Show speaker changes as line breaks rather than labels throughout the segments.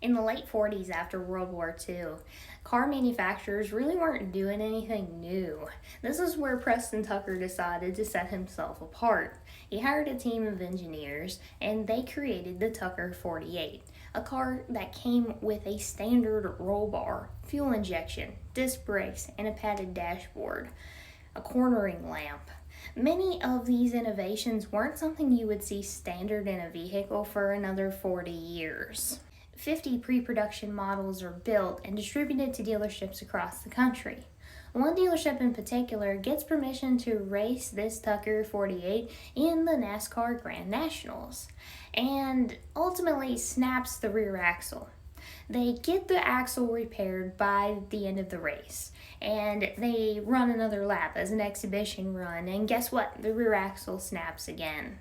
In the late 40s, after World War II, car manufacturers really weren't doing anything new. This is where Preston Tucker decided to set himself apart. He hired a team of engineers and they created the Tucker 48, a car that came with a standard roll bar, fuel injection, disc brakes, and a padded dashboard, a cornering lamp. Many of these innovations weren't something you would see standard in a vehicle for another 40 years. 50 pre-production models are built and distributed to dealerships across the country. One dealership in particular gets permission to race this Tucker 48 in the NASCAR Grand Nationals and ultimately snaps the rear axle. They get the axle repaired by the end of the race, and they run another lap as an exhibition run, and guess what? The rear axle snaps again.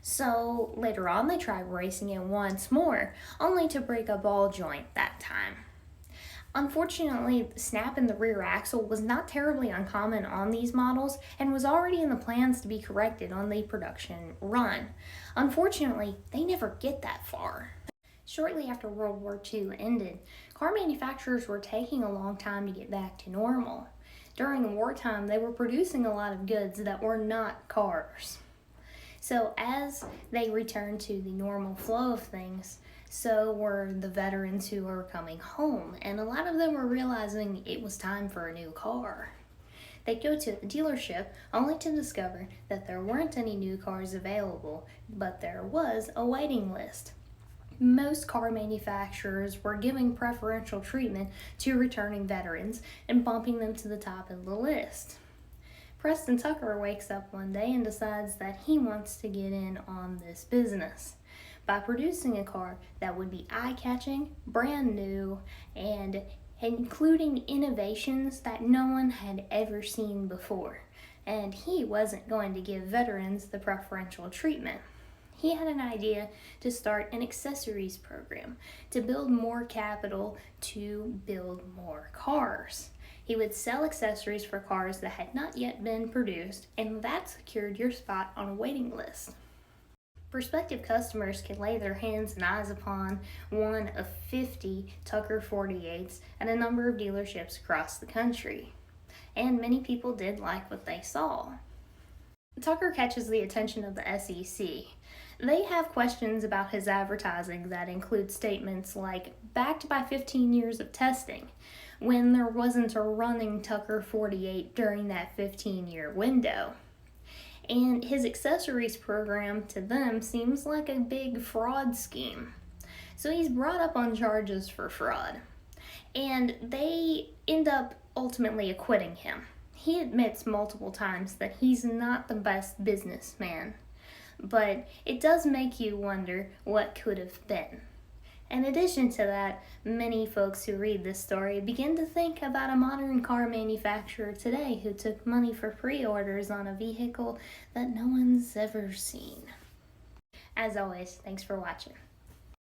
So later on, they tried racing it once more, only to break a ball joint that time. Unfortunately, snapping the rear axle was not terribly uncommon on these models and was already in the plans to be corrected on the production run. Unfortunately, they never get that far. Shortly after World War II ended, car manufacturers were taking a long time to get back to normal. During wartime, they were producing a lot of goods that were not cars. So as they returned to the normal flow of things, so were the veterans who were coming home, and a lot of them were realizing it was time for a new car. They'd go to the dealership only to discover that there weren't any new cars available, but there was a waiting list. Most car manufacturers were giving preferential treatment to returning veterans and bumping them to the top of the list. Preston Tucker wakes up one day and decides that he wants to get in on this business by producing a car that would be eye-catching, brand new, and including innovations that no one had ever seen before. And he wasn't going to give veterans the preferential treatment. He had an idea to start an accessories program to build more capital to build more cars. He would sell accessories for cars that had not yet been produced, and that secured your spot on a waiting list. Prospective customers could lay their hands and eyes upon one of 50 Tucker 48s at a number of dealerships across the country, and many people did like what they saw. Tucker catches the attention of the SEC. They have questions about his advertising that include statements like, backed by 15 years of testing, when there wasn't a running Tucker 48 during that 15-year window. And his accessories program to them seems like a big fraud scheme. So he's brought up on charges for fraud, and they end up ultimately acquitting him. He admits multiple times that he's not the best businessman, but it does make you wonder what could have been. In addition to that, many folks who read this story begin to think about a modern car manufacturer today who took money for pre-orders on a vehicle that no one's ever seen. As always, thanks for watching.